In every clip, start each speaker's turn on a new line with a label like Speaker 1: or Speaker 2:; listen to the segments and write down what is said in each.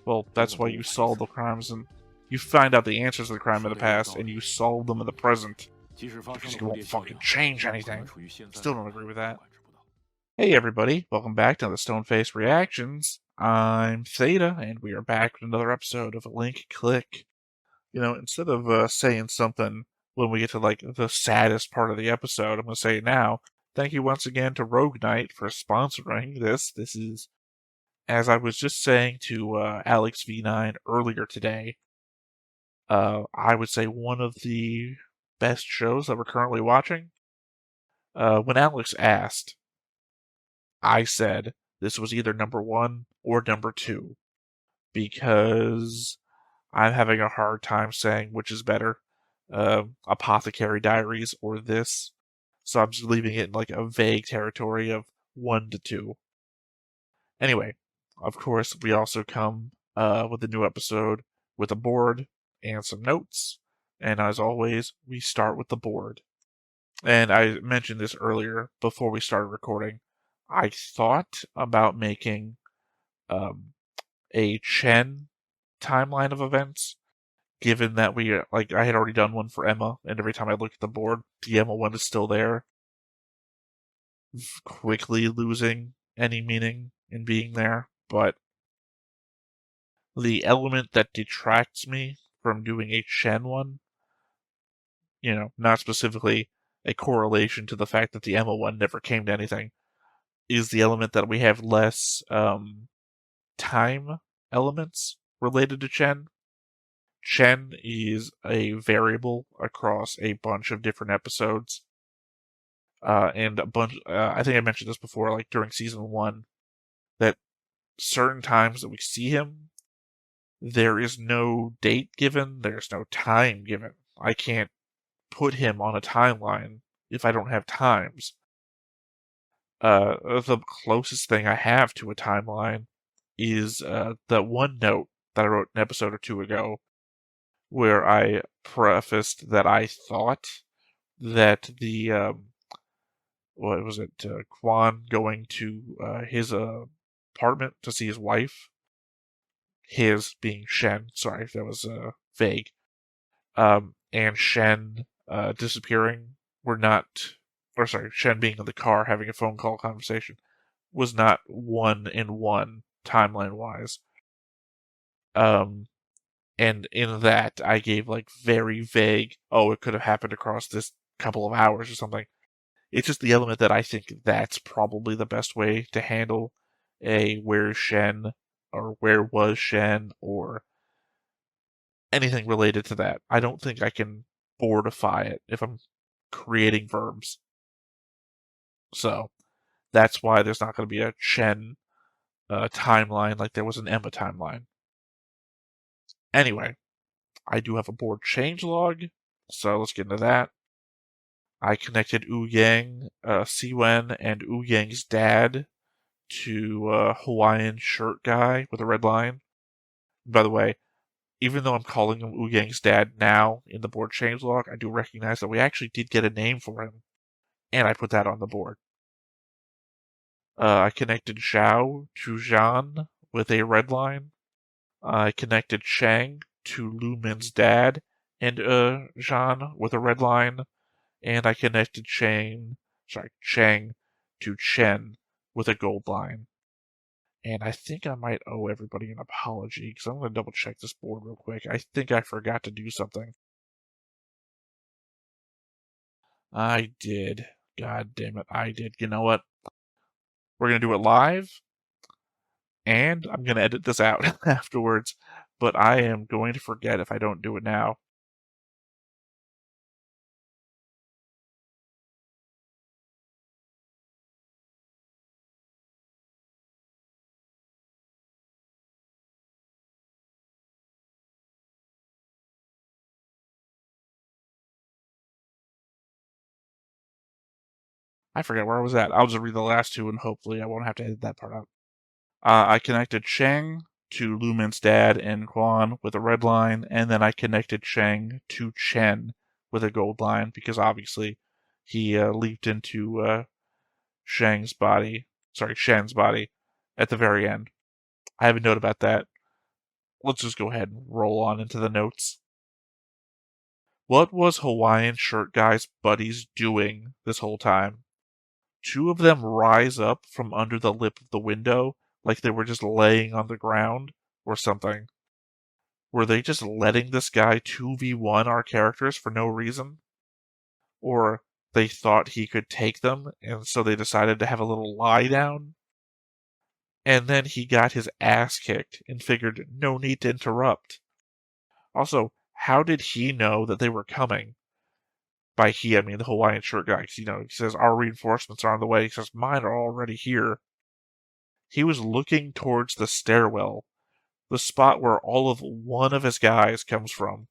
Speaker 1: Well, that's why you solve the crimes and you find out the answers to the crime in the past and you solve them in the present. Because you won't fucking change anything. Still don't agree with that. Hey everybody, welcome back to the Stoneface Reactions. I'm Theta, and we are back with another episode of Link Click. You know, instead of saying something when we get to, like, the saddest part of the episode, I'm going to say it now. Thank you once again to Rogue Knight for sponsoring this. This is, as I was just saying to Alex V9 earlier today, I would say one of the best shows that we're currently watching. When Alex asked, I said this was either number 1 or number 2 because I'm having a hard time saying which is better, Apothecary Diaries or this. So I'm just leaving it in like a vague territory of 1 to 2. Anyway, of course, we also come with a new episode with a board and some notes. And as always, we start with the board. And I mentioned this earlier before we started recording. I thought about making a Chen timeline of events, given that I had already done one for Emma, and every time I look at the board, the Emma one is still there, quickly losing any meaning in being there. But the element that detracts me from doing a Chen one, you know, not specifically a correlation to the fact that the Emma one never came to anything, is the element that we have less time elements related to Chen. Chen is a variable across a bunch of different episodes. And a bunch, I think I mentioned this before, like during season 1, that certain times that we see him, there is no date given, there's no time given. I can't put him on a timeline if I don't have times. The closest thing I have to a timeline is that one note that I wrote an episode or 2 ago, where I prefaced that I thought that the what was it, Quan going to his apartment to see his wife, his being Shen, sorry if that was vague, and Shen disappearing were not, or sorry, Shen being in the car having a phone call conversation was not 1-in-1 timeline-wise. And in that, I gave like very vague, oh, it could have happened across this couple of hours or something. It's just the element that I think that's probably the best way to handle a where's Shen, or where was Shen, or anything related to that. I don't think I can boardify it if I'm creating verbs. So, that's why there's not going to be a Chen timeline like there was an Emma timeline. Anyway, I do have a board changelog, so let's get into that. I connected Wu Yang, Siwen, and Wu Yang's dad to Hawaiian shirt guy with a red line. By the way, even though I'm calling him Wu Yang's dad now in the board changelog, I do recognize that we actually did get a name for him, and I put that on the board. I connected Xiao to Zhan with a red line. I connected Shang to Lu Min's dad and Zhan with a red line. And I connected Chang to Chen with a gold line. And I think I might owe everybody an apology, because I'm going to double check this board real quick. I think I forgot to do something. I did. God damn it, I did. You know what? We're going to do it live, and I'm going to edit this out afterwards, but I am going to forget if I don't do it now. I forget where I was at. I'll just read the last two, and hopefully I won't have to edit that part out. I connected Shang to Lu Min's dad and Quan with a red line, and then I connected Shang to Chen with a gold line, because obviously he leaped into Shen's body, at the very end. I have a note about that. Let's just go ahead and roll on into the notes. What was Hawaiian Shirt Guy's buddies doing this whole time? Two of them rise up from under the lip of the window like they were just laying on the ground or something. Were they just letting this guy 2v1 our characters for no reason? Or they thought he could take them, and so they decided to have a little lie down? And then he got his ass kicked and figured no need to interrupt. Also, how did he know that they were coming? By he, I mean the Hawaiian Shirt Guy, because, he says, our reinforcements are on the way. He says, mine are already here. He was looking towards the stairwell, the spot where all of one of his guys comes from.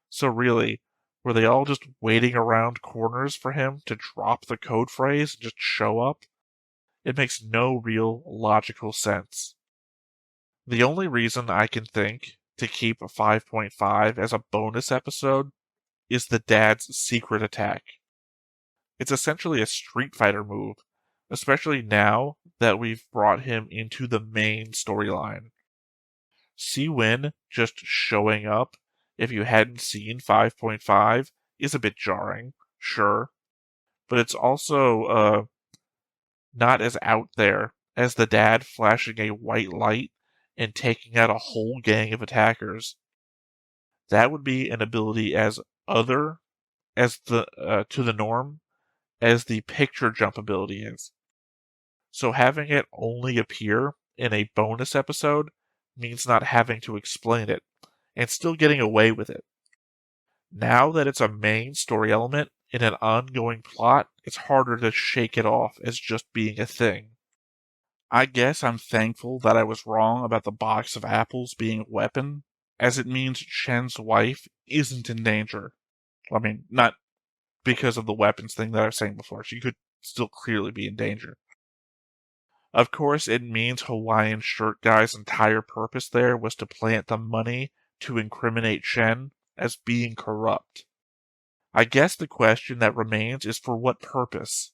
Speaker 1: So really, were they all just waiting around corners for him to drop the code phrase and just show up? It makes no real logical sense. The only reason I can think to keep a 5.5 as a bonus episode is the dad's secret attack. It's essentially a Street Fighter move, especially now that we've brought him into the main storyline. Si-Win just showing up, if you hadn't seen 5.5, is a bit jarring, sure, but it's also not as out there as the dad flashing a white light and taking out a whole gang of attackers. That would be an ability as other as to the norm as the picture jump ability is. So having it only appear in a bonus episode means not having to explain it and still getting away with it. Now that it's a main story element in an ongoing plot, it's harder to shake it off as just being a thing. I guess I'm thankful that I was wrong about the box of apples being a weapon, as it means Shen's wife isn't in danger. I mean, not because of the weapons thing that I was saying before. She could still clearly be in danger. Of course, it means Hawaiian Shirt Guy's entire purpose there was to plant the money to incriminate Shen as being corrupt. I guess the question that remains is for what purpose?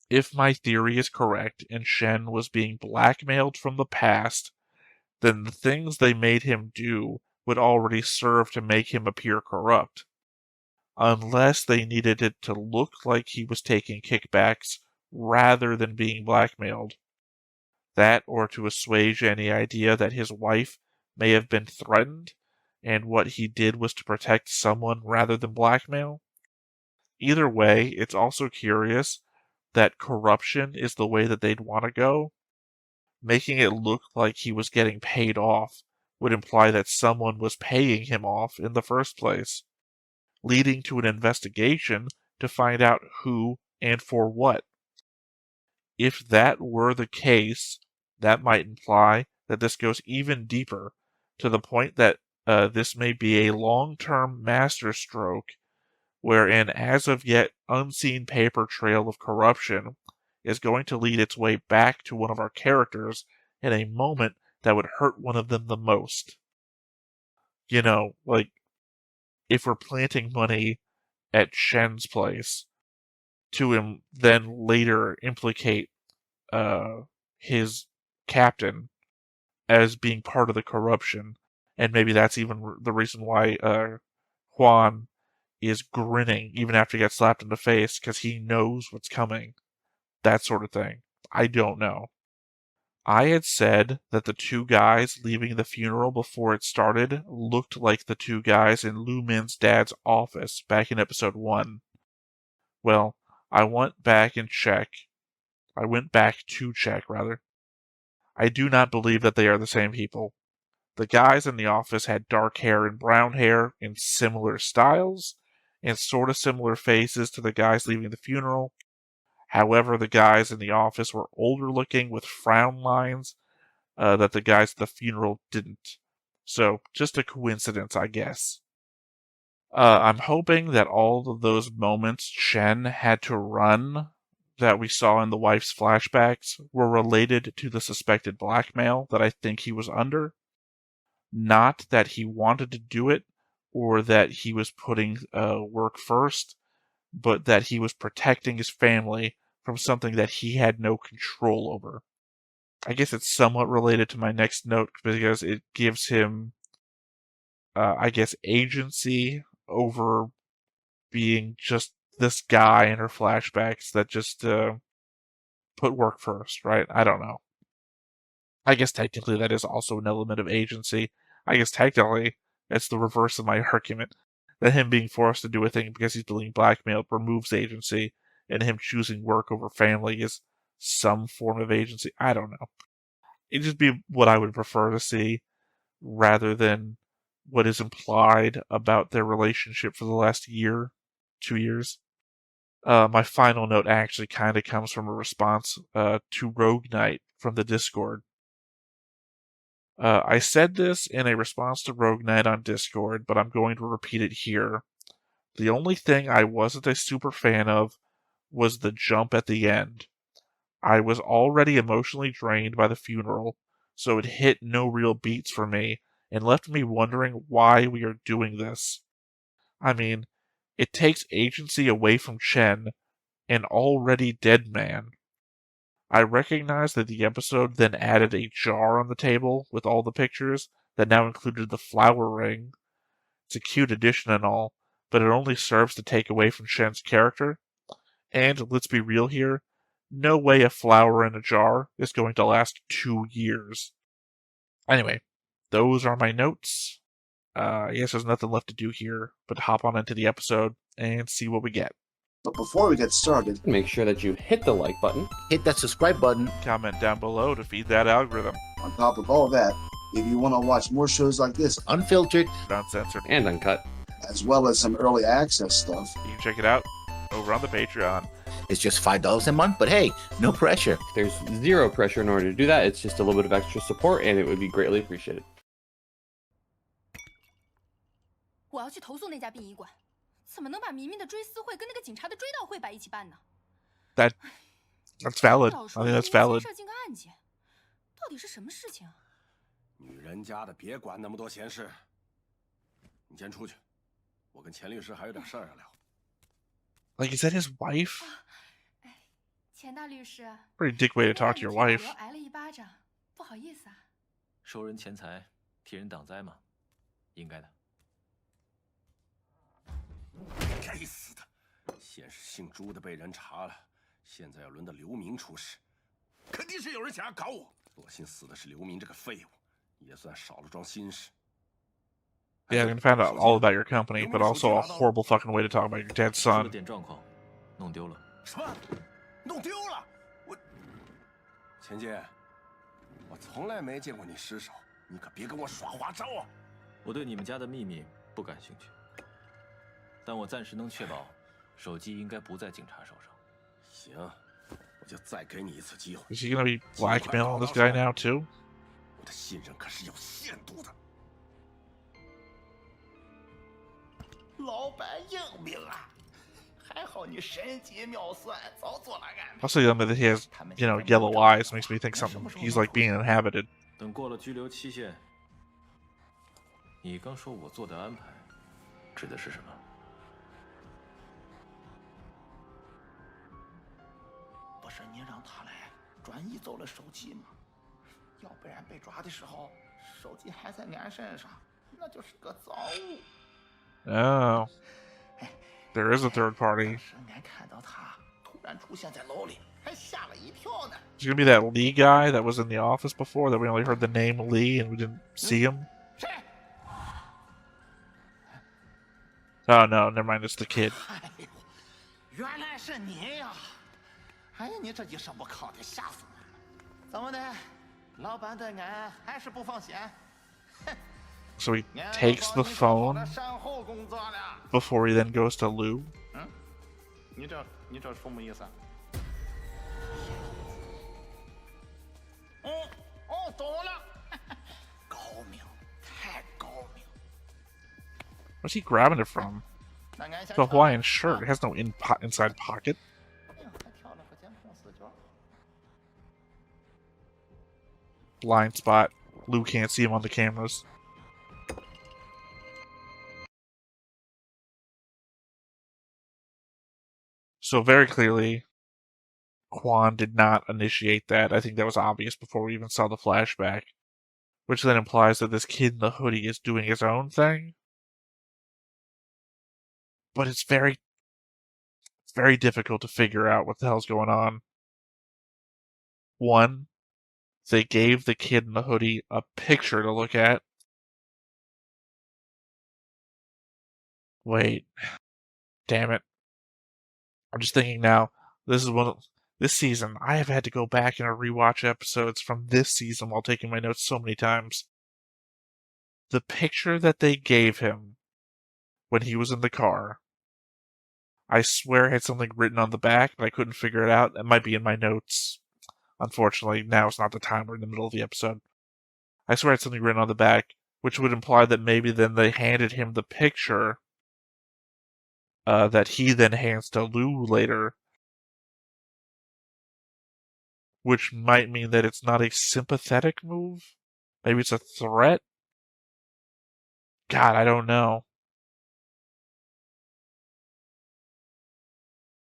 Speaker 1: If my theory is correct and Shen was being blackmailed from the past, then the things they made him do would already serve to make him appear corrupt. Unless they needed it to look like he was taking kickbacks rather than being blackmailed. That, or to assuage any idea that his wife may have been threatened, and what he did was to protect someone rather than blackmail. Either way, it's also curious that corruption is the way that they'd want to go. Making it look like he was getting paid off would imply that someone was paying him off in the first place, leading to an investigation to find out who and for what. If that were the case, that might imply that this goes even deeper, to the point that this may be a long-term masterstroke, where an as of yet unseen paper trail of corruption is going to lead its way back to one of our characters in a moment that would hurt one of them the most. Like, if we're planting money at Shen's place to then later implicate his captain as being part of the corruption, and maybe that's even the reason why Juan is grinning even after he gets slapped in the face, because he knows what's coming. That sort of thing. I don't know. I had said that the two guys leaving the funeral before it started looked like the two guys in Lu Min's dad's office back in episode 1. Well, I went back to check. I do not believe that they are the same people. The guys in the office had dark hair and brown hair in similar styles, and sort of similar faces to the guys leaving the funeral. However, the guys in the office were older looking with frown lines that the guys at the funeral didn't. So, just a coincidence, I guess. I'm hoping that all of those moments Shen had to run that we saw in the wife's flashbacks were related to the suspected blackmail that I think he was under. Not that he wanted to do it or that he was putting work first, but that he was protecting his family from something that he had no control over. I guess it's somewhat related to my next note because it gives him, I guess, agency over being just this guy in her flashbacks that just put work first, right? I don't know. I guess technically that is also an element of agency. I guess technically it's the reverse of my argument. That him being forced to do a thing because he's being blackmailed removes agency, and him choosing work over family is some form of agency. I don't know. It'd just be what I would prefer to see rather than what is implied about their relationship for the last year, 2 years. My final note actually kind of comes from a response to Rogue Knight from the Discord. I said this in a response to Rogue Knight on Discord, but I'm going to repeat it here. The only thing I wasn't a super fan of was the jump at the end. I was already emotionally drained by the funeral, so it hit no real beats for me and left me wondering why we are doing this. I mean, it takes agency away from Chen, an already dead man. I recognize that the episode then added a jar on the table with all the pictures that now included the flower ring. It's a cute addition and all, but it only serves to take away from Shen's character. And let's be real here, no way a flower in a jar is going to last 2 years. Anyway, those are my notes. Yes, there's nothing left to do here but hop on into the episode and see what we get.
Speaker 2: But before we get started,
Speaker 3: make sure that you hit the like button,
Speaker 4: hit that subscribe button,
Speaker 1: comment down below to feed that algorithm.
Speaker 2: On top of all that, if you want to watch more shows like this,
Speaker 4: unfiltered,
Speaker 1: uncensored,
Speaker 3: and uncut,
Speaker 2: as well as some early access stuff,
Speaker 1: you can check it out over on the Patreon.
Speaker 4: It's just $5 a month, but hey, no pressure.
Speaker 3: There's zero pressure in order to do that. It's just a little bit of extra support, and it would be greatly appreciated.
Speaker 5: 我要去投诉那家殡仪馆，怎么能把明明的追思会跟那个警察的追悼会摆一起办呢？
Speaker 1: That's valid. I think that's valid.
Speaker 5: 涉进个案件，到底是什么事情啊？
Speaker 6: 女人家的别管那么多闲事，你先出去，我跟钱律师还有点事儿要聊。
Speaker 1: Like, is that his wife?
Speaker 5: 钱大律师
Speaker 1: Pretty dick way to talk to your wife.
Speaker 5: 挨了一巴掌，不好意思啊。
Speaker 7: 收人钱财，替人挡灾嘛，应该的。
Speaker 6: 该死的！先是姓朱的被人查了，现在要轮到刘明出事，肯定是有人想要搞我。所幸死的是刘明这个废物，也算少了桩心事。
Speaker 1: Yeah, I'm gonna find out all about your company, but also a horrible fucking way to talk about your dead son.
Speaker 7: 出了点状况，弄丢了。
Speaker 6: 什么？弄丢了？我，钱姐，我从来没见过你失手，你可别跟我耍花招啊！
Speaker 7: 我对你们家的秘密不感兴趣，但我暂时能确保，手机应该不在警察手上。
Speaker 6: 行，我就再给你一次机会。
Speaker 1: Is he gonna be blackmailing this guy now too?
Speaker 6: 我的信任可是有限度的。
Speaker 4: 老板英明啊，还好你神机妙算，早做了安排。
Speaker 1: Also, that he has, yellow eyes makes me think something. He's like being inhabited.
Speaker 7: 等过了拘留期限，你刚说我做的安排，指的是什么？
Speaker 4: 不是你让他来转移走了手机吗？要不然被抓的时候，手机还在俺身上，那就是个赃物。
Speaker 1: Oh. There is a third party. Is it gonna be that Lee guy that was in the office before that we only heard the name Lee and we didn't see him? Oh no, never mind, it's the kid.
Speaker 4: 原来是你呀！哎呀，你这一声不吭的，吓死我了！怎么的，老板对俺还是不放心？哼！
Speaker 1: So he takes the phone before he then goes to Lou.
Speaker 4: 你这什么意思？哦，懂了，高明，太高明。
Speaker 1: Where's he grabbing it from? The Hawaiian shirt. It has no inside pocket. Blind spot. Lou can't see him on the cameras. So very clearly, Quan did not initiate that. I think that was obvious before we even saw the flashback. Which then implies that this kid in the hoodie is doing his own thing. But it's very difficult to figure out what the hell's going on. One, they gave the kid in the hoodie a picture to look at. Wait. Damn it. I'm just thinking now, this season, I have had to go back and rewatch episodes from this season while taking my notes so many times. The picture that they gave him when he was in the car, I swear had something written on the back, but I couldn't figure it out. It might be in my notes. Unfortunately, now is not the time. We're in the middle of the episode. I swear I had something written on the back, which would imply that maybe then they handed him the picture that he then hands to Lou later, which might mean that it's not a sympathetic move. Maybe it's a threat? God, I don't know.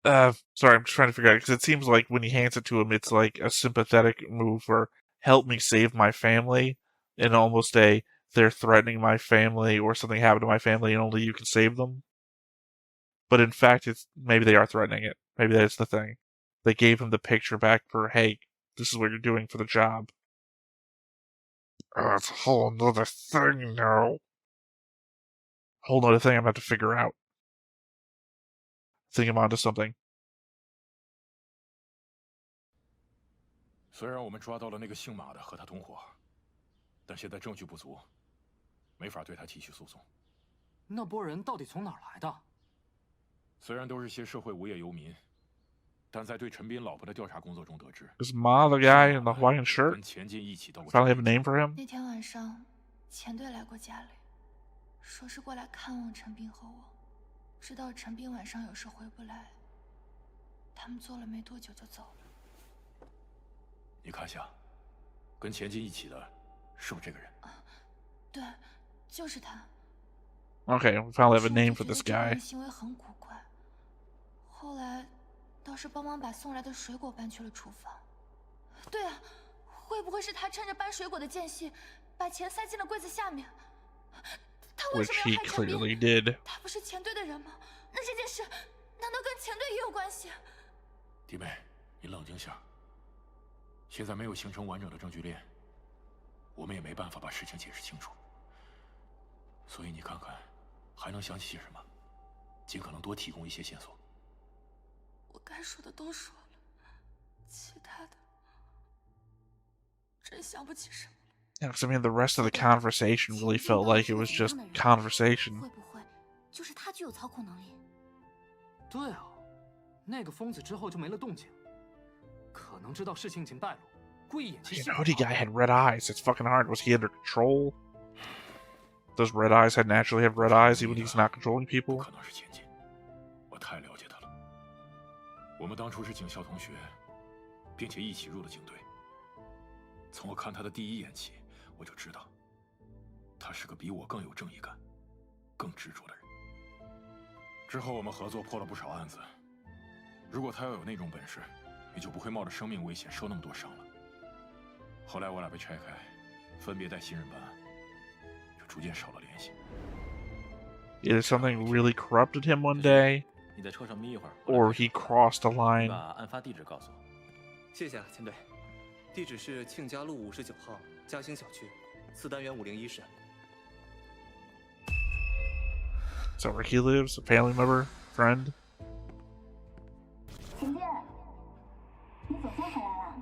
Speaker 1: Sorry, I'm just trying to figure out, because it seems like when he hands it to him, it's like a sympathetic move for help me save my family, and almost they're threatening my family or something happened to my family and only you can save them. But in fact, maybe they are threatening it. Maybe that's the thing. They gave him the picture back for, hey, this is what you're doing for the job. Oh, it's a whole nother thing now. Whole nother thing I'm gonna have to figure out. I think I'm onto something.
Speaker 8: 虽然我们抓到了那个姓马的和他同伙，但现在证据不足，没法对他提起诉讼。
Speaker 9: 那波人到底从哪儿来的？
Speaker 8: 虽然都是些社会无业游民，但在对陈斌老婆的调查工作中得知
Speaker 1: Is Ma the guy in the Hawaiian shirt?
Speaker 8: 跟钱进一起到过。
Speaker 1: Finally have a name for him?
Speaker 5: 那天晚上，钱队来过家里，说是过来看望陈斌和我，知道陈斌晚上有事回不来，他们做了没多久就走了。
Speaker 8: 你看下，跟钱进一起的，是不是这个人？
Speaker 5: 对，就是他。
Speaker 1: Okay, we finally have a name for this
Speaker 5: 这个
Speaker 1: guy.
Speaker 5: 人行为很古怪，后来倒是帮忙把送来的水果搬去了厨房。对啊，会不会是他趁着搬水果的间隙，把钱塞进了柜子下面？他为
Speaker 1: Which
Speaker 5: 什么
Speaker 1: he
Speaker 5: 要害陈斌？
Speaker 1: clearly did.
Speaker 5: 他不是钱队的人吗？那这件事难道跟钱队也有关系？
Speaker 8: 弟妹，你冷静下。现在没有形成完整的证据链，我们也没办法把事情解释清楚。所以你看看，还能想起些什么？尽可能多提供一些线索。
Speaker 5: 我该说的都说了，其他的真想不起什么。
Speaker 1: Yeah, because I mean, the rest of the conversation really felt like it was just conversation.
Speaker 5: 会不会就是他具有操控能力？
Speaker 9: 对啊，那个疯子之后就没了动静，可能知道事情已经败露，故意演戏。
Speaker 1: The hoodie guy had red eyes. It's fucking hard. Was he under control? Does red eyes naturally have red eyes even when he's not controlling people?
Speaker 8: 可能是钱进，我太了解他了。我们当初是警校同学，并且一起入了警队。从我看他的第一眼起，我就知道，他是个比我更有正义感、更执着的人。之后我们合作破了不少案子。如果他要有那种本事，也就不会冒着生命危险受那么多伤了。后来我俩被拆开，分别带新人办案，就逐渐少了联系。
Speaker 1: Either something really corrupted him one day,
Speaker 7: 你在车上眯一会儿，
Speaker 1: or he crossed a line.
Speaker 7: 把案发地址告诉我。
Speaker 10: 谢谢啊，钱队。地址是庆家路59号嘉兴小区4单元501室。
Speaker 1: Is that where he lives? A family member? Friend?
Speaker 11: 秦剑，你总算回来了。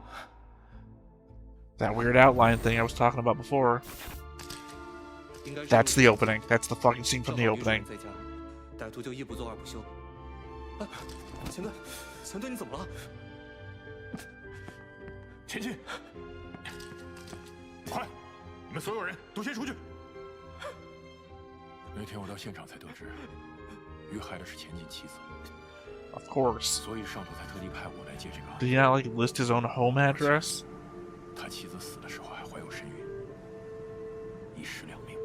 Speaker 1: That weird outline thing I was talking about before. That's the opening. That's the fucking scene from the opening.
Speaker 10: 在家，歹徒就一不做二不休。啊，钱队，钱队你怎么了？
Speaker 8: 前进！快，你们所有人都先出去。那天我到现场才得知，遇害的是钱进妻子。
Speaker 1: Of course.
Speaker 8: 所以上头才特地派我来接这个案
Speaker 1: Did he not like list his own home address?
Speaker 8: 他妻子死的时候还怀有身孕，一尸两命。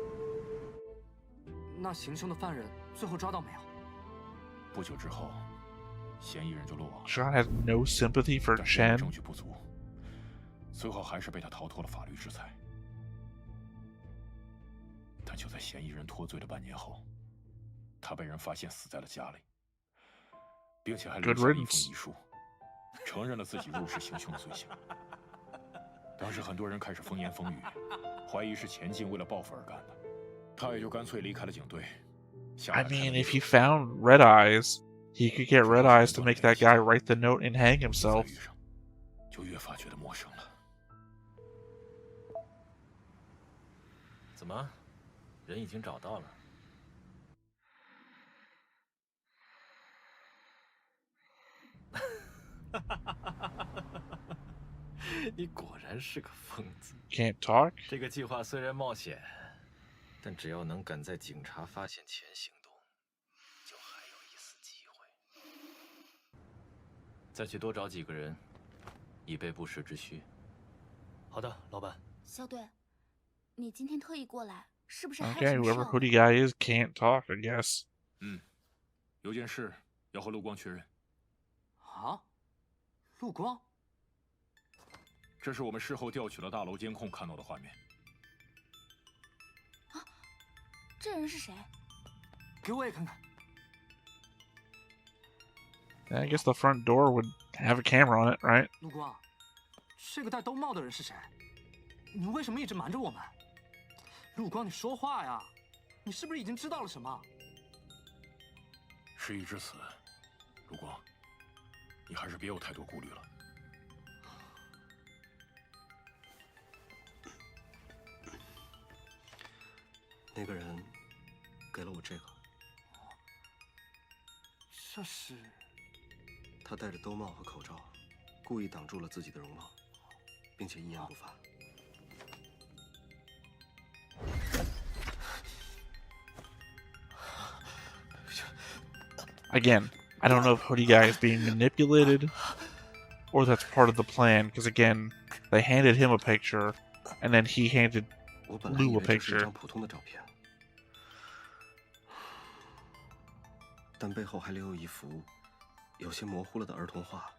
Speaker 9: 那行凶的犯人最后抓到没有？
Speaker 8: 不久之后，嫌疑人就落网了。
Speaker 1: John has no sympathy for
Speaker 8: 但是因为
Speaker 1: Chen.
Speaker 8: 证据不足，最后还是被他逃脱了法律制裁。但就在嫌疑人脱罪的半年后，他被人发现死在了家里，并且还留下了一封遗书，承认了自己入室行凶的罪行。当时很多人开始风言风语，怀疑是钱进为了报复而干的，他也就干脆离开了警队。
Speaker 1: I mean, if he found Red Eyes, he could get Red Eyes to make that guy write the note and hang himself.
Speaker 8: 就越发觉得陌生了。
Speaker 7: 怎么，人已经找到了？你果然是个疯子。
Speaker 1: Can't talk?
Speaker 7: 这个计划虽然冒险，但只要能赶在警察发现前行动，就还有一丝机会。再去多找几个人，以备不时之需。好的，老板。
Speaker 5: 肖队，你今天特意过来，是不是还有
Speaker 1: Okay,
Speaker 5: 什么事
Speaker 1: whoever
Speaker 5: 儿？
Speaker 1: hoodie guy is can't talk, I guess.
Speaker 8: 有件事要和陆光确认。
Speaker 9: 啊？陆光？
Speaker 8: 这是我们事后调取了大楼监控看到的画面。
Speaker 5: 啊，这人是谁？
Speaker 9: 给我也看看。
Speaker 1: I guess the front door would have a camera on it, right?
Speaker 9: 陆光，这个戴兜帽的人是谁？你为什么一直瞒着我们？陆光，你说话呀！你是不是已经知道了什么？
Speaker 8: 事已至此，陆光，你还是别有太多顾虑了。
Speaker 10: 那个人给了我这个，
Speaker 9: 这是……
Speaker 10: 他戴着兜帽和口罩，故意挡住了自己的容貌，并且一言不发。
Speaker 1: Again, I don't know if hoodie guy is being manipulated or that's part of the plan, because again, they handed him a picture and then he handed
Speaker 10: 我本来以
Speaker 1: Lou a
Speaker 10: 为这是一
Speaker 1: picture.
Speaker 10: 张普通的照片，但背后还留有一幅有些模糊了的儿童画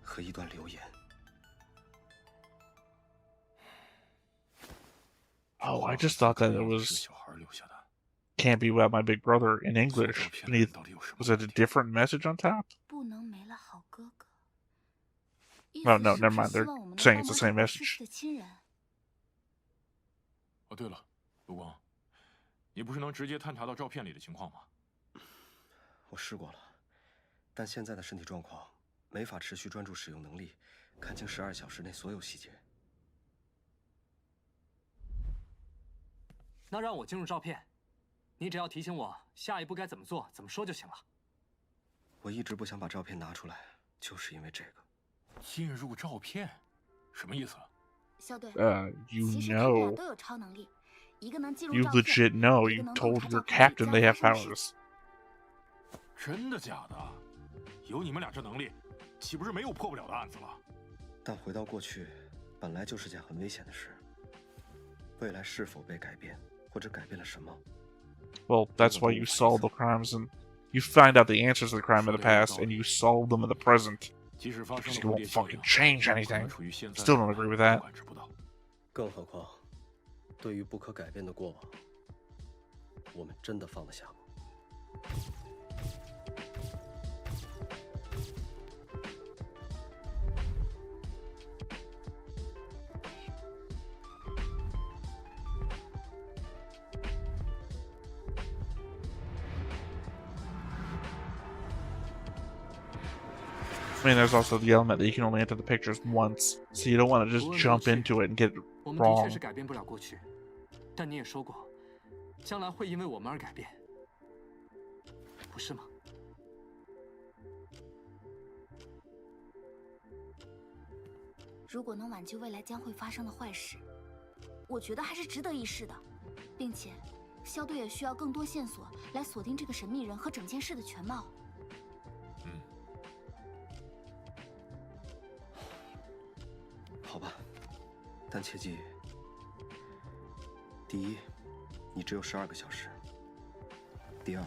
Speaker 10: 和一段留言。
Speaker 1: Oh, I just thought that it was can't be about my big brother in English. Was it a different message on top?
Speaker 5: 不能没了好哥哥。
Speaker 1: Oh, no, never mind. They're saying it's the same message.
Speaker 5: 的亲人。
Speaker 8: 哦，对了，陆光，你不是能直接探查到照片里的情况吗？
Speaker 10: 我试过了，但现在的身体状况没法持续专注使用能力，看清12小时内所有细节。
Speaker 9: 那让我进入照片，你只要提醒我下一步该怎么做、怎么说就行了。
Speaker 10: 我一直不想把照片拿出来，就是因为这个。
Speaker 8: 进入照片，什么意思？
Speaker 5: 肖队，
Speaker 1: You
Speaker 5: 其实他们俩
Speaker 1: know.
Speaker 5: 都有超能力，一个能记录
Speaker 1: You
Speaker 5: 照片，
Speaker 1: legit know.
Speaker 5: 一个
Speaker 1: You
Speaker 5: 能洞
Speaker 1: told
Speaker 5: 察
Speaker 1: your
Speaker 5: 照片里
Speaker 1: captain
Speaker 5: 将
Speaker 1: they have
Speaker 5: 发生的事
Speaker 1: powers.
Speaker 8: 真的假的？有你们俩这能力，岂不是没有破不了的案子了？
Speaker 10: 但回到过去，本来就是件很危险的事。未来是否被改变，或者改变了什么？
Speaker 1: Well, that's why you solve the crimes and you find out the answers to the crime in the past and you solve them in the present.
Speaker 8: 即使发生
Speaker 1: Because
Speaker 8: 了
Speaker 1: you
Speaker 8: 蝴蝶
Speaker 1: won't
Speaker 8: 效
Speaker 1: fucking
Speaker 8: 应，
Speaker 1: change
Speaker 8: 可能
Speaker 1: anything.
Speaker 8: 处于现在
Speaker 1: Still don't agree with that.
Speaker 8: 感知不到。
Speaker 10: 更何况，对于不可改变的过往，我们真的放得下吗？
Speaker 1: I mean, there's also the element that you can only enter the pictures once, so you don't want to just jump into it and get it
Speaker 9: 我们的确
Speaker 1: wrong.
Speaker 9: 是改变不了过去，但你也说过，将来会因为我们而改变，不是吗？
Speaker 5: 如果能挽救未来将会发生的坏事，我觉得还是值得一试的，并且，肖队也需要更多线索来锁定这个神秘人和整件事的全貌。
Speaker 10: 好吧，但切记：第一，你只有12个小时；第二，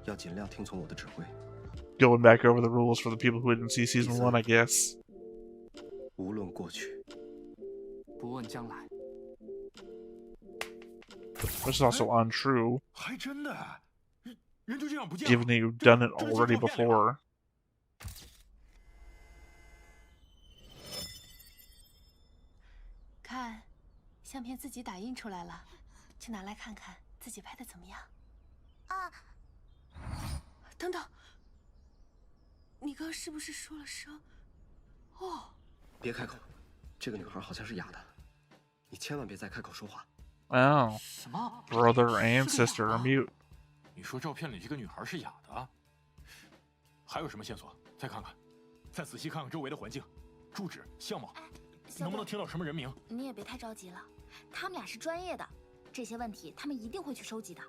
Speaker 10: 要尽量听从我的指挥。
Speaker 1: Going back over the rules for the people who didn't see season 1, I guess.
Speaker 10: 无论过去，
Speaker 9: 不问将来。
Speaker 1: Which is also untrue,
Speaker 8: 还真的，人就这样不见了。
Speaker 1: given that you've done it already before.
Speaker 5: 看，相片自己打印出来了，去拿来看看自己拍的怎么样。啊！等等，你刚是不是说了声“哦”？
Speaker 10: 别开口，这个女孩好像是哑的，你千万别再开口说话。
Speaker 1: Oh,
Speaker 9: 什么
Speaker 1: brother and sister are mute.
Speaker 8: 你说照片里这个女孩是哑的？还有什么线索？再看看，再仔细看看周围的环境、住址、相貌，能不能听到什么人名？
Speaker 12: 你也别太着急了，他们俩是专业的，这些问题他们一定会去收集的。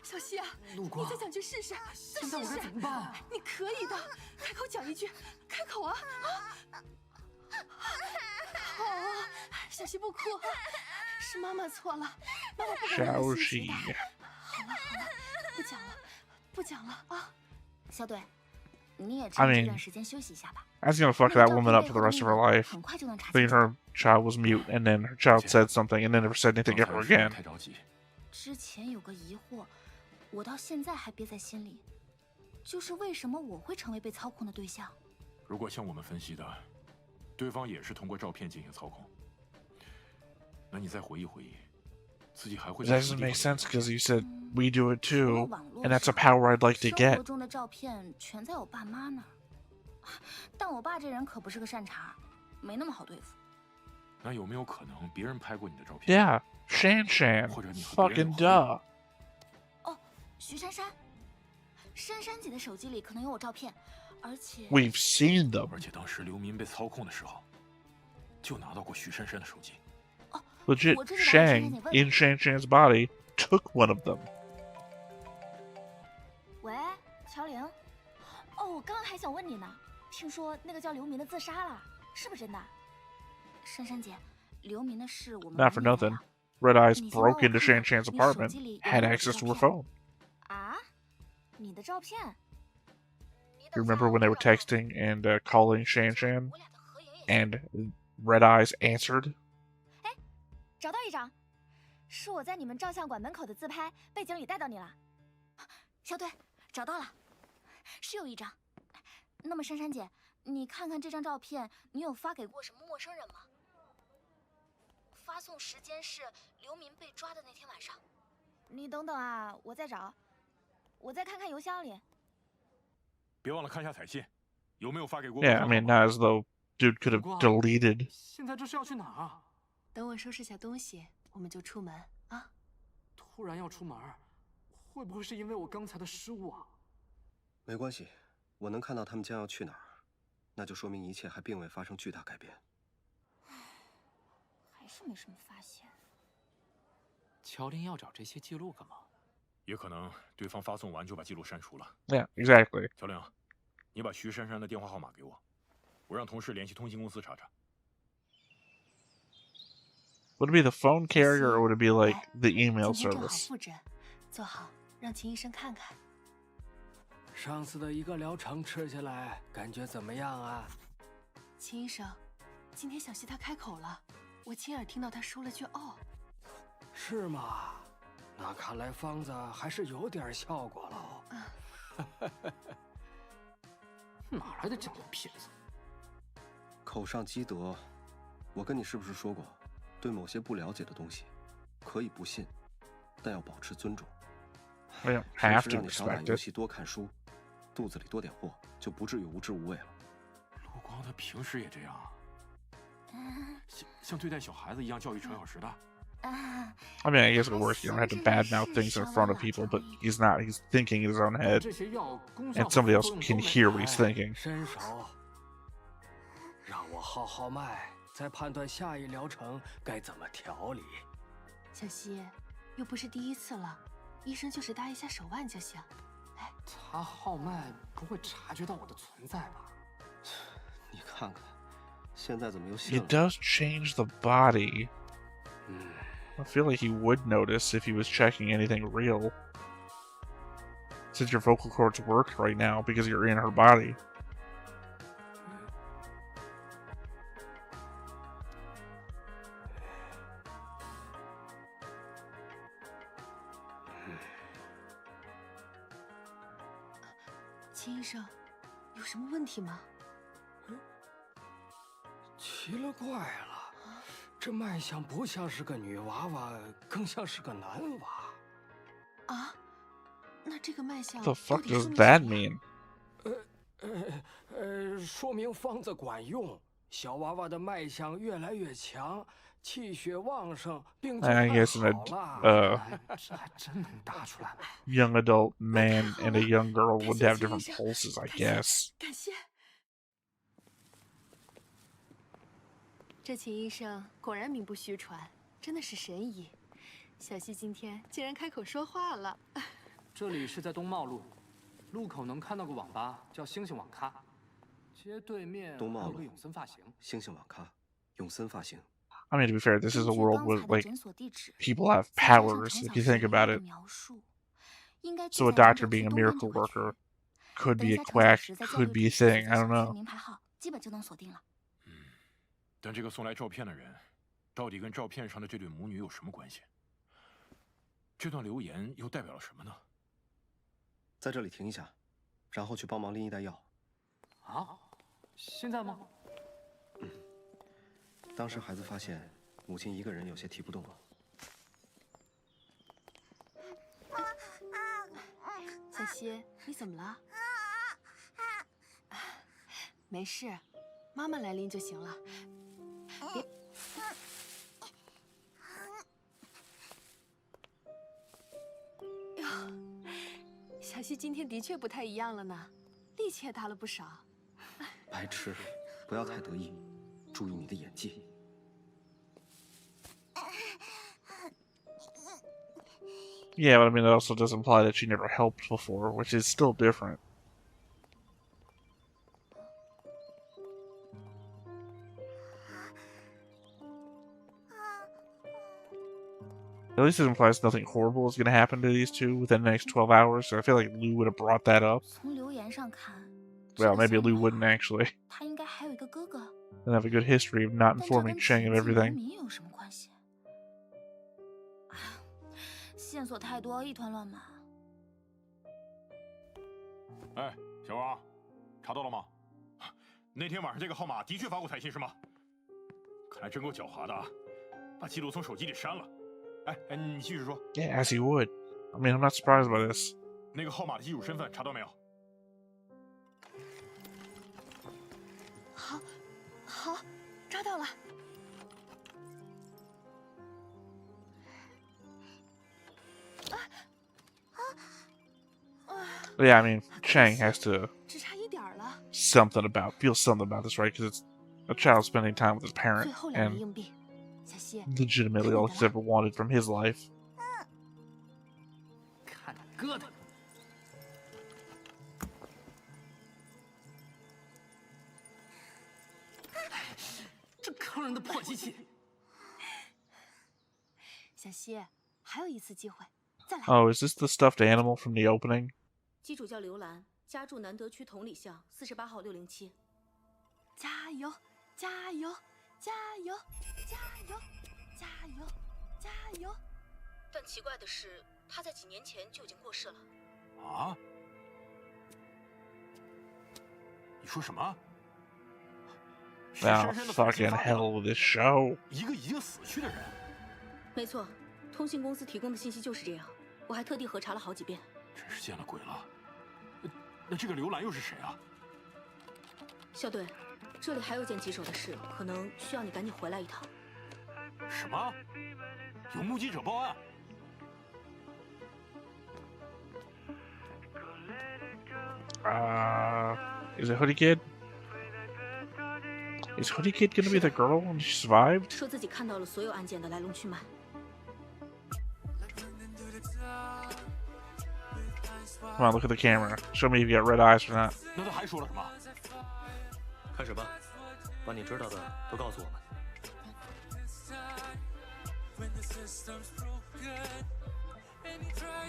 Speaker 5: 小希啊，
Speaker 9: 陆光，
Speaker 5: 你再讲句试试，
Speaker 9: 现在我该怎么办？
Speaker 5: 你可以的，开口讲一句，开口啊！好啊，小希不哭，是妈妈错了，妈妈不该让你心急的。好了好了，不讲了，不讲了啊！
Speaker 12: 小队，你也趁这段时间休息一下吧。
Speaker 1: I was gonna fuck that woman up for the rest of her life. Thinking her child was mute, and then her child said something, and then never said anything ever again.
Speaker 12: 之前有个疑惑，我到现在还憋在心里，就是为什么我会成为被操控的对象？
Speaker 8: 如果像我们分析的，对方也是通过照片进行操控，那你再回忆回忆，自己还会
Speaker 1: That doesn't make sense because you said we do it too, and that's a power I'd like to
Speaker 12: 生
Speaker 1: get.
Speaker 12: 活中的照片全在我爸妈那儿，但我爸这人可不是个善茬，没那么好对付。
Speaker 8: 那有没有可能别人拍过你的照片？
Speaker 1: Yeah, Shan.
Speaker 8: 或者你和别人
Speaker 1: Fucking duh.
Speaker 12: 哦，徐珊珊，珊珊姐的手机里可能有我照片，而且
Speaker 1: We've seen them.
Speaker 8: 而且当时刘民被操控的时候，就拿到过徐珊珊的手机。
Speaker 1: Legit, Shang, in Shan's body, took one of them.
Speaker 12: 喂，乔玲。哦，我刚刚还想问你呢，听说那个叫刘明的自杀了，是不是真的？珊珊姐，刘明的事我们
Speaker 1: Not for nothing. Red Eyes broke into Shan's apartment, had access to her phone.
Speaker 12: 啊？你的照片？
Speaker 1: You remember when they were texting and calling Shan, and Red Eyes answered?
Speaker 12: 找到一张，是我在你们照相馆门口的自拍，背景里带到你了。小队，找到了，是有一张。那么珊珊姐，你看看这张照片，你有发给过什么陌生人吗？发送时间是刘民被抓的那天晚上。你等等啊，我再找，我再看看邮箱里。
Speaker 8: 别忘了看一下彩信，有没有发给过？
Speaker 1: Yeah, I mean, not as though dude could have deleted.
Speaker 9: 现在这是要去哪儿啊？
Speaker 5: 等我收拾下东西，我们就出门啊！
Speaker 9: 突然要出门，会不会是因为我刚才的失误啊？
Speaker 10: 没关系，我能看到他们将要去哪儿，那就说明一切还并未发生巨大改变。
Speaker 12: 还是没什么发现。
Speaker 7: 乔林要找这些记录干嘛？
Speaker 8: 也可能对方发送完就把记录删除了。
Speaker 1: Yeah, exactly.
Speaker 8: 乔玲，你把徐珊珊的电话号码给我，我让同事联系通信公司查查。
Speaker 1: Would it be the phone carrier or would it be like the email
Speaker 5: 今天正好
Speaker 1: service?
Speaker 5: 复诊，坐好，让秦医生看看。
Speaker 13: 上次的一个疗程吃下来，感觉怎么样啊？
Speaker 5: 秦医生，今天小希她开口了，我亲耳听到她说了句“哦”。
Speaker 13: 是吗？那看来方子还是有点效果喽。
Speaker 9: 哪来的这样的骗子？
Speaker 10: 口上积德，我跟你是不是说过？ 对某些不了解的东西，可以不信，但要保持尊重。
Speaker 1: We don't have to
Speaker 10: 让你少打
Speaker 1: respect
Speaker 10: 游
Speaker 1: it.
Speaker 10: 戏，多看书，肚子里多点货，就不至于无知无畏了。
Speaker 8: 陆光他平时也这样啊，像对待小孩子一样教育陈小石的。
Speaker 1: I mean, I guess it works. You don't have to badmouth things in front of people, but he's not. He's thinking in his own head, and somebody else can hear what he's thinking.
Speaker 13: 伸手，让我号号脉。 再判断下一疗程该怎么调理。
Speaker 5: 小希，又不是第一次了，医生就是搭一下手腕就行。来，
Speaker 9: 查号脉不会察觉到我的存在吧？
Speaker 10: 你看看，现在怎么又信
Speaker 1: It
Speaker 10: 了？
Speaker 1: does change the body. I feel like he would notice if he was checking anything real. since your vocal cords work right now because you're in her body.
Speaker 14: 秦医生，有什么问题吗？
Speaker 13: 奇了怪了，这脉象不像是个女娃娃，更像是个男娃。
Speaker 14: 啊？那这个脉象
Speaker 1: What the fuck does that mean?
Speaker 13: 说明方子管用，小娃娃的脉象越来越强，气血旺盛，病就
Speaker 1: I
Speaker 13: 快
Speaker 1: guess
Speaker 13: 好
Speaker 1: an
Speaker 13: 了。
Speaker 9: 这还真能答出来吗？
Speaker 1: young adult man and a young girl would have different pulses, I guess.
Speaker 14: 感谢。这秦医生果然名不虚传，真的是神医。小溪今天竟然开口说话了。
Speaker 9: 这里是在东茂路，路口能看到个网吧，叫星星网咖。街对面
Speaker 10: 东茂路
Speaker 9: 还有个永森发型。
Speaker 10: 星星网咖，永森发型。
Speaker 1: I mean, to be fair, this is a world where, like, people have powers, if you think about it. So a doctor being a miracle worker could be a quack, could be a thing, I don't know.
Speaker 8: 但这个送来照片的人，到底跟照片上的这对母女有什么关系？这段留言又代表了什么呢？
Speaker 10: 在这里停一下，然后去帮忙拎一袋药。
Speaker 9: 啊？现在吗？
Speaker 10: 当时孩子发现母亲一个人有些提不动了。
Speaker 14: 小溪，你怎么了？没事，妈妈来拎就行了。别。哟，小溪今天的确不太一样了呢，力气也大了不少。
Speaker 10: 白痴，不要太得意，注意你的演技。
Speaker 1: Yeah, but I mean, that also does imply that she never helped before, which is still different. At least it implies nothing horrible is going to happen to these two within the next 12 hours, so I feel like Lou would have brought that up. Well, maybe Lou wouldn't actually. They have a good history of not informing Cheng of everything.
Speaker 12: 线索太多，一团乱麻。
Speaker 8: 哎，小王，查到了吗？那天晚上这个号码的确发过彩信是吗？看来真够狡猾的啊，把记录从手机里删了。哎，你继续说。
Speaker 1: Yeah, as he would. I mean, I'm not surprised by this.
Speaker 8: 那个号码的机主身份查到没有？
Speaker 14: 好，抓到了。
Speaker 1: But yeah, I mean, Cheng has to feel something about this, right? Because it's a child spending time with his parent, and legitimately all he's ever wanted from his life.
Speaker 9: 看疙瘩。这坑人的破机器。
Speaker 14: 小溪，还有一次机会，再来。
Speaker 1: Oh, is this the stuffed animal from the opening?
Speaker 15: 机主叫刘兰，家住南德区同里巷48号607。
Speaker 14: 加油！加油！加油！加油！加油！加油！
Speaker 15: 但奇怪的是，他在几年前就已经过世了。
Speaker 8: 啊？你说什么？
Speaker 1: Now, fucking hell with this show.
Speaker 8: 一个已经死去的人。
Speaker 15: 没错，通信公司提供的信息就是这样。我还特地核查了好几遍。
Speaker 8: 真是见了鬼了。那这个刘兰又是谁啊？
Speaker 15: 校队，这里还有件棘手的事，可能需要你赶紧回来一趟。
Speaker 8: 什么？有目击者报案？
Speaker 1: Is it Hoodie Kid? Is Hoodie Kid gonna be the girl and she survived?
Speaker 15: 说自己看到了所有案件的来龙去脉。
Speaker 1: Come on, look at the camera. Show me if you got red eyes or not.
Speaker 8: 那他还说了什么？
Speaker 7: 开始吧，把你知道的都告诉我们。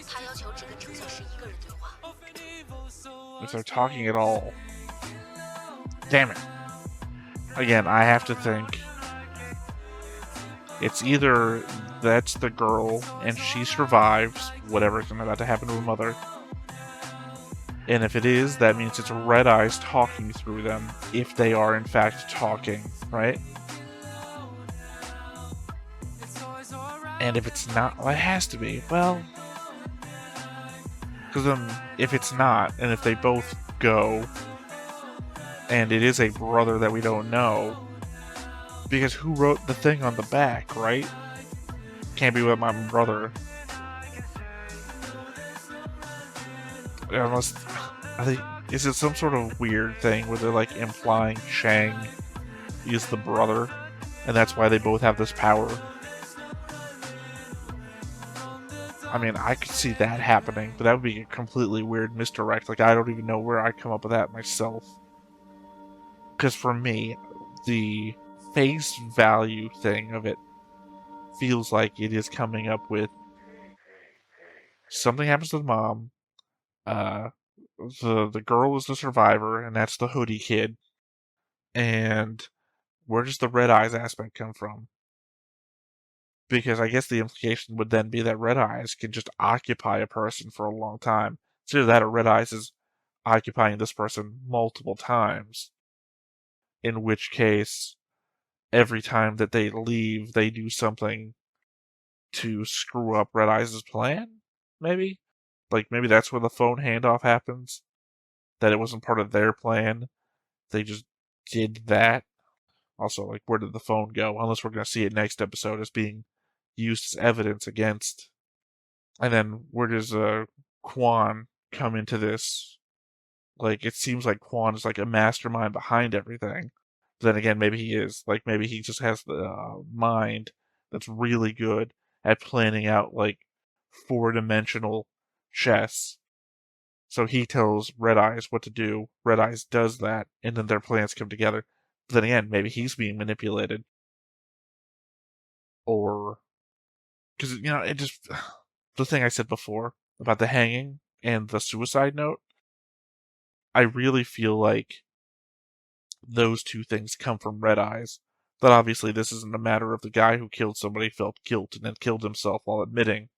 Speaker 15: 他要求只跟程小时一个人对话。
Speaker 1: If they're talking at all. Damn it. Again, I have to think it's either that's the girl and she survives whatever's about to happen to her mother. And if it is, that means it's Red Eyes talking through them, if they are in fact talking, right? And if it's not, well, it has to be. Well, because if it's not, and if they both go, and it is a brother that we don't know, because who wrote the thing on the back, right? Can't be with my brother. Unless, I think, is it some sort of weird thing where they're like implying Chang is the brother, and that's why they both have this power? I mean, I could see that happening, but that would be a completely weird misdirect. Like, I don't even know where I'd come up with that myself. Because for me, the face value thing of it feels like it is coming up with something happens to the mom, the girl is the survivor, and that's the hoodie kid. And where does the Red Eyes aspect come from? Because I guess the implication would then be that Red Eyes can just occupy a person for a long time. It's either that or Red Eyes is occupying this person multiple times. In which case, every time that they leave, they do something to screw up Red Eyes' plan? Maybe? Like, maybe that's where the phone handoff happens? That it wasn't part of their plan? They just did that? Also, like, where did the phone go? Unless we're going to see it next episode as being used as evidence against. And then where does Quan come into this? Like, it seems like Quan is like a mastermind behind everything. But then again, maybe he is. Like, maybe he just has the mind that's really good at planning out, like, 4-dimensional chess. So he tells Red Eyes what to do. Red Eyes does that, and then their plans come together. But then again, maybe he's being manipulated. Or, because, you know, it just, the thing I said before about the hanging and the suicide note, I really feel like those two things come from Red Eyes. But obviously this isn't a matter of the guy who killed somebody felt guilt and then killed himself while admitting.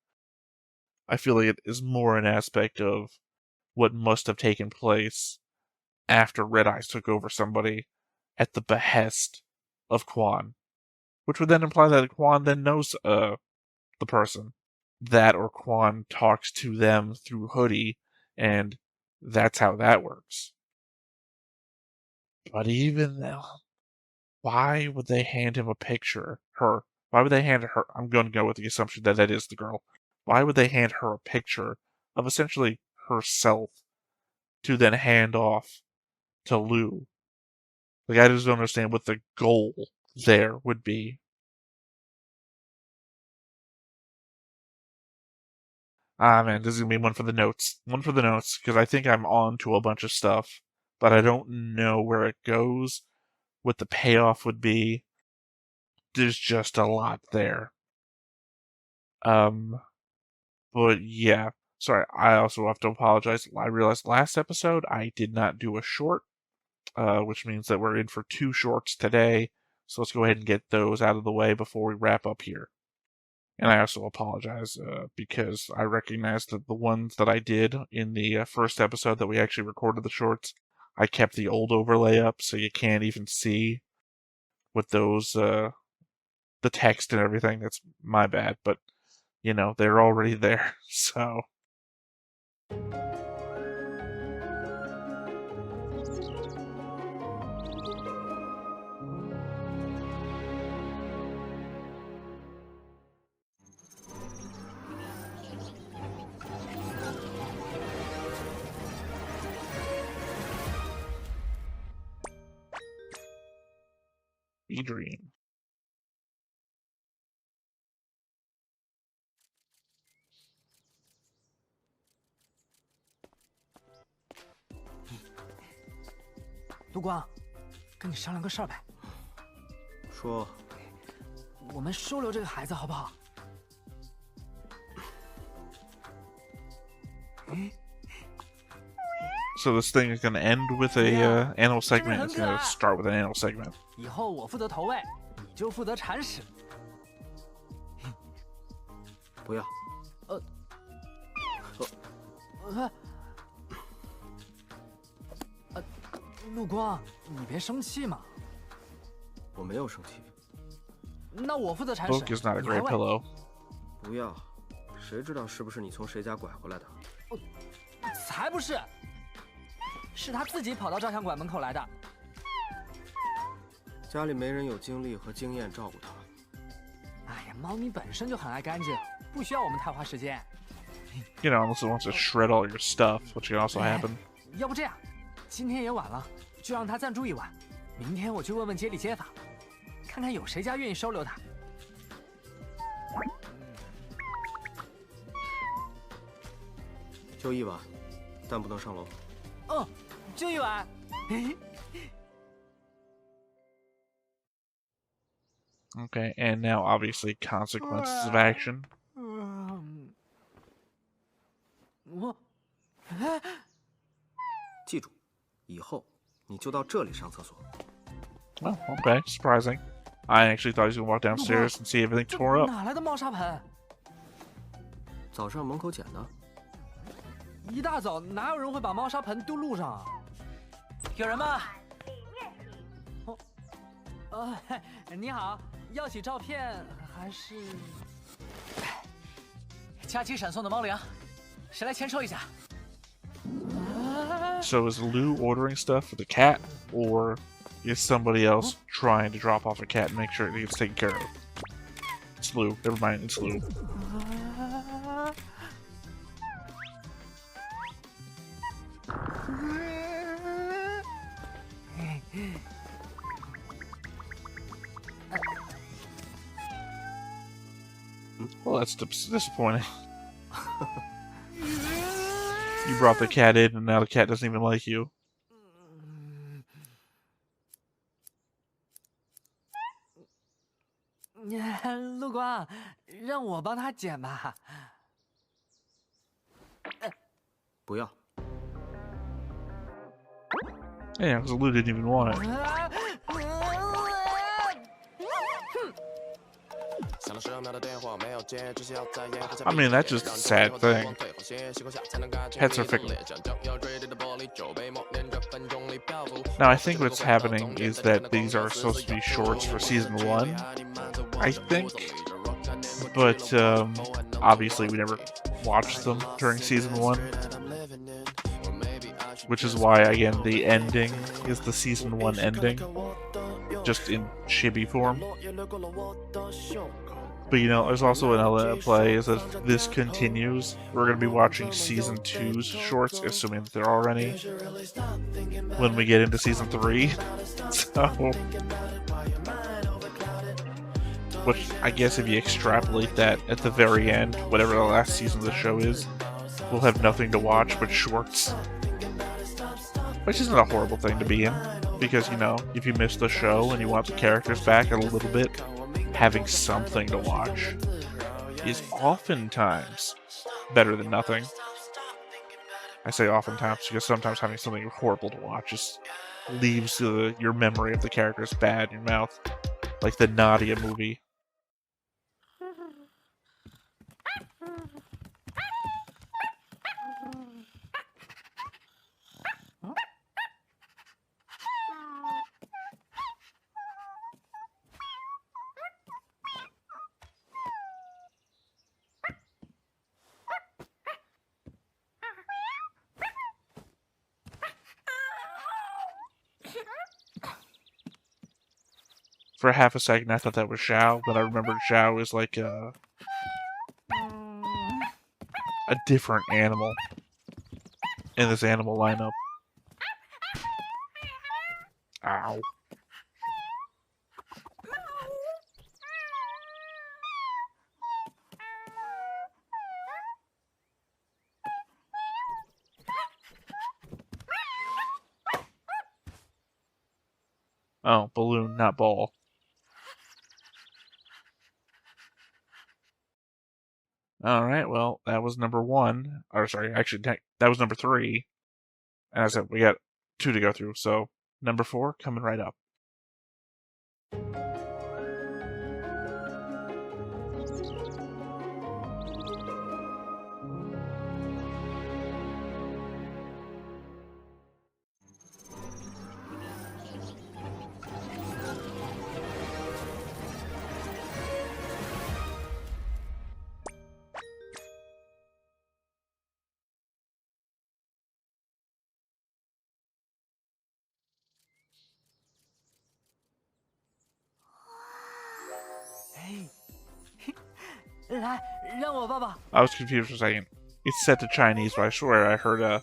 Speaker 1: I feel like it is more an aspect of what must have taken place after Red Eyes took over somebody at the behest of Quan. Which would then imply that Quan then knows the person. That or Quan talks to them through Hoodie, and that's how that works. But even though, why would they hand him a picture? Her. Why would they hand her? I'm going to go with the assumption that that is the girl. Why would they hand her a picture of essentially herself to then hand off to Lou? Like, I just don't understand what the goal there would be. Ah, man, this is going to be one for the notes. One for the notes, because I think I'm on to a bunch of stuff, but I don't know where it goes, what the payoff would be. There's just a lot there. But yeah. Sorry, I also have to apologize. I realized last episode I did not do a short, which means that we're in for 2 shorts today. So let's go ahead and get those out of the way before we wrap up here. And I also apologize because I recognize that the ones that I did in the first episode that we actually recorded the shorts, I kept the old overlay up so you can't even see what those, the text and everything. That's my bad, but, you know, they're already there, so... Dream.
Speaker 9: 陆光，跟你商量个事儿呗。
Speaker 10: 说。
Speaker 9: 我们收留这个孩子好不好？
Speaker 1: So this thing is gonna end with a animal segment. It's gonna start with an animal segment.
Speaker 9: 以后我负责投喂，你就负责铲屎。
Speaker 10: 不要。
Speaker 9: 陆光，你别生气嘛。
Speaker 10: 我没有生气。
Speaker 9: 那我负责铲屎。
Speaker 1: Book is not a great pillow.
Speaker 10: 不要，谁知道是不是你从谁家拐回来的？
Speaker 9: 才不是，是他自己跑到照相馆门口来的。
Speaker 10: 家里没人有精力和经验照顾它。
Speaker 9: 哎呀，猫咪本身就很爱干净，不需要我们太花时间。
Speaker 1: You know, unless it wants to shred all your stuff, which can also happen.
Speaker 9: 要不这样，今天也晚了，就让他暂住一晚。明天我去问问街里街坊，看看有谁家愿意收留他。
Speaker 10: 就一晚，但不能上楼。
Speaker 9: 嗯，就一晚。
Speaker 1: Okay, and now obviously consequences of action.
Speaker 10: 记住，以后你就到这里上厕所。
Speaker 1: Oh, okay, surprising. I actually thought he was gonna walk downstairs and see everything tore up.
Speaker 9: 哪来的猫砂盆？
Speaker 10: 早上门口捡的。
Speaker 9: 一大早哪有人会把猫砂盆丢路上啊？有人吗？你好，要起照片还是？
Speaker 16: 假期闪送的猫粮，谁来签收一下？
Speaker 1: So is Lou ordering stuff for the cat, or is somebody else trying to drop off a cat and make sure it gets taken care of? It's Lou. Never mind, it's Lou. Well, that's disappointing. You brought the cat in, and now the cat doesn't even like you.
Speaker 9: 陆光，让我帮他捡吧。
Speaker 10: 不要。
Speaker 1: Yeah, because Lou didn't even want it. I mean, that's just a sad thing. Pets are fickle. Now, I think what's happening is that these are supposed to be shorts for season 1, I think. But, obviously we never watched them during season 1. Which is why, again, the ending is the season 1 ending. Just in chibi form. But you know, there's also an element at play is that if this continues, we're going to be watching season 2's shorts, assuming that there are any, when we get into season 3. So, which I guess if you extrapolate that at the very end, whatever the last season of the show is, we'll have nothing to watch but shorts. Which isn't a horrible thing to be in, because, you know, if you miss the show and you want the characters back a little bit, having something to watch is oftentimes better than nothing. I say oftentimes because sometimes having something horrible to watch just leaves your memory of the characters bad in your mouth. Like the Nadia movie. For half a second, I thought that was Zhao, but I remembered Zhao is like a different animal in this animal lineup. Ow. Oh, balloon, not ball. Alright, well, that was number 1. Or, sorry, actually, that was number 3. And as I said, we got 2 to go through, so number 4 coming right up. I was confused for a second. It's set to Chinese, but I swear I heard a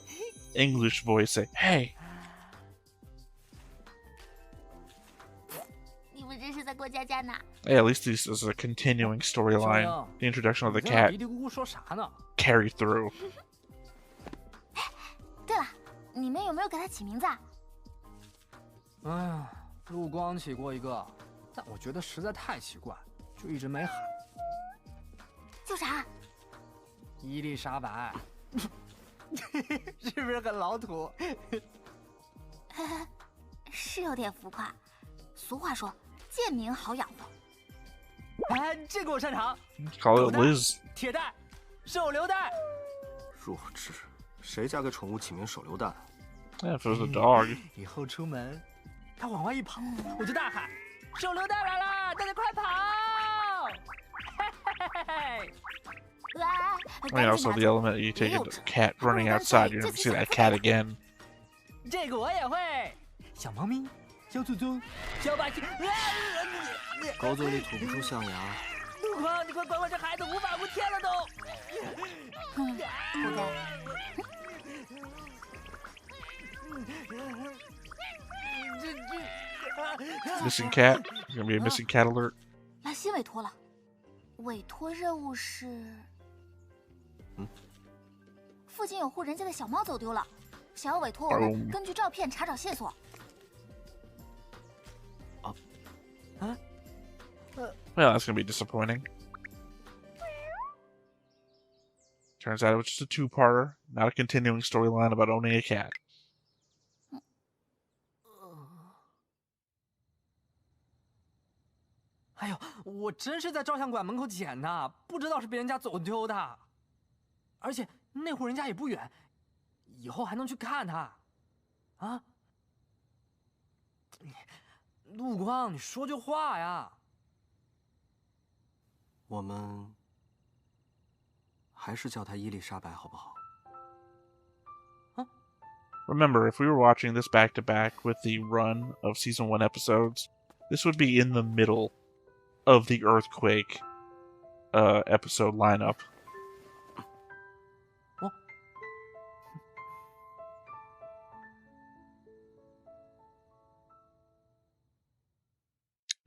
Speaker 1: English voice say, "Hey." Hey, at least this is a continuing storyline. The introduction of the cat carried through.
Speaker 12: 对了，你们有没有给它起名字啊？
Speaker 9: 哎呀，陆光起过一个，但我觉得实在太奇怪，就一直没喊。
Speaker 12: 叫啥？
Speaker 9: 伊丽莎白，是不是很老土？
Speaker 12: 是有点浮夸。俗话说，贱名好养活。
Speaker 9: 哎，这个我擅长。
Speaker 1: Call it Liz.
Speaker 9: 铁蛋，手榴弹。
Speaker 10: 弱智，谁家给宠物起名手榴弹
Speaker 1: ？Yeah, if it was a dog.
Speaker 9: 以后出门，它往外一跑，我就大喊：“手榴弹来了，大家快跑！”
Speaker 1: I mean, also the element you take a cat running outside, you never see that cat again.
Speaker 9: 这个我也会。小猫咪，小祖宗，小把戏。
Speaker 10: 狗嘴里吐不出象牙。
Speaker 9: 陆狂，你快管管这孩子无法无天了都。
Speaker 1: Missing cat? There's gonna be a missing cat alert.
Speaker 12: 来新委托了，委托任务是。附近有户人家的小猫走丢了，想要委托我们根据照片查找线索。
Speaker 1: Well, that's gonna be disappointing. Turns out it was just a 2-parter, not a continuing storyline about owning a cat.
Speaker 9: 哎呦，我真是在照相馆门口捡的，不知道是别人家走丢的。而且那户人家也不远，以后还能去看他。啊？陆光，你说句话呀！
Speaker 10: 我们还是叫她伊丽莎白好不好？
Speaker 1: Remember, if we were watching this back-to-back with the run of Season 1 episodes, this would be in the middle of the Earthquake episode lineup.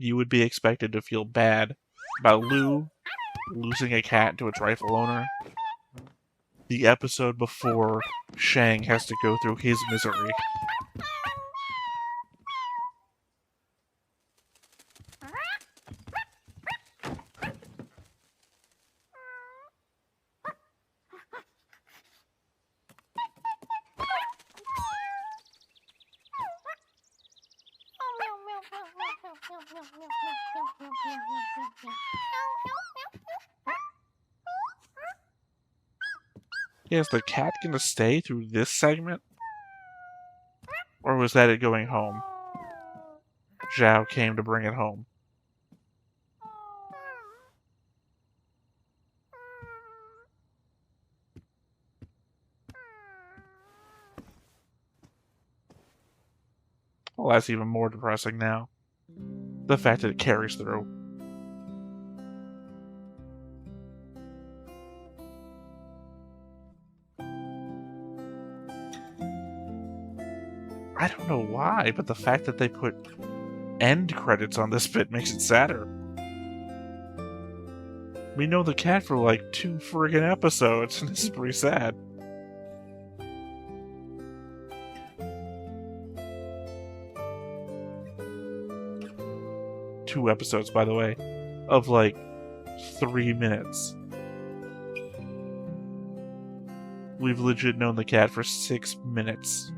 Speaker 1: You would be expected to feel bad about Lou losing a cat to its rightful owner. The episode before Shang has to go through his misery. Yeah, is the cat gonna stay through this segment? Or was that it going home? Zhao came to bring it home. Well, that's even more depressing now. The fact that it carries through. I don't know why, but the fact that they put end credits on this bit makes it sadder. We know the cat for like 2 friggin' episodes, and this is pretty sad. Two episodes, by the way, of like 3 minutes. we've legit known the cat for 6 minutes.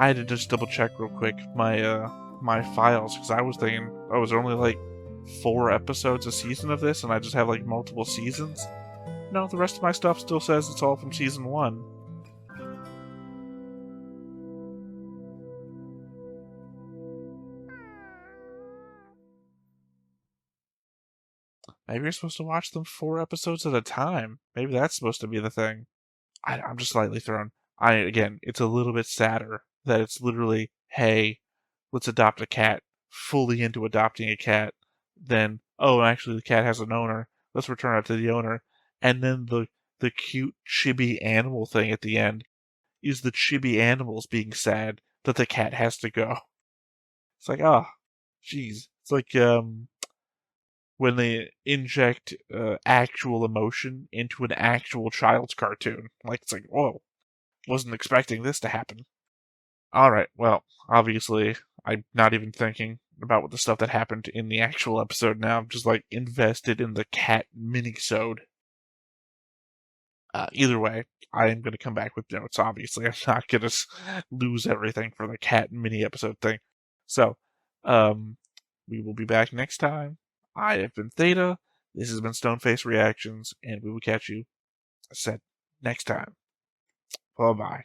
Speaker 1: I had to just double check real quick my my files, because I was thinking, oh, was there only like 4 episodes a season of this, and I just have like multiple seasons? No, the rest of my stuff still says it's all from season 1. Maybe you're supposed to watch them 4 episodes at a time. Maybe that's supposed to be the thing. I'm just slightly thrown. Again, it's a little bit sadder that it's literally, hey, let's adopt a cat, fully into adopting a cat, then, oh, actually the cat has an owner, let's return it to the owner, and then the cute chibi animal thing at the end is the chibi animals being sad that the cat has to go. It's like, oh, jeez. It's like, when they inject actual emotion into an actual child's cartoon. Like, it's like, whoa, wasn't expecting this to happen. Alright, well, obviously, I'm not even thinking about what the stuff that happened in the actual episode now. I'm just, like, invested in the cat mini-sode. Either way, I am going to come back with notes, obviously. I'm not going to lose everything for the cat mini-episode thing. So, we will be back next time. I have been Theta, this has been Stoneface Reactions, and we will catch you, as I said, next time. Bye-bye.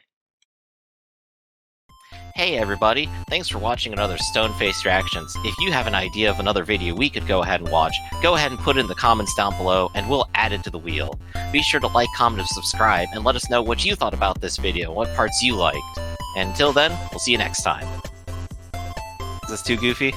Speaker 17: Hey everybody, thanks for watching another Stoneface Reactions. If you have an idea of another video we could go ahead and watch, go ahead and put it in the comments down below and we'll add it to the wheel. Be sure to like, comment, and subscribe, and let us know what you thought about this video, what parts you liked. And until then, we'll see you next time. Is this too goofy?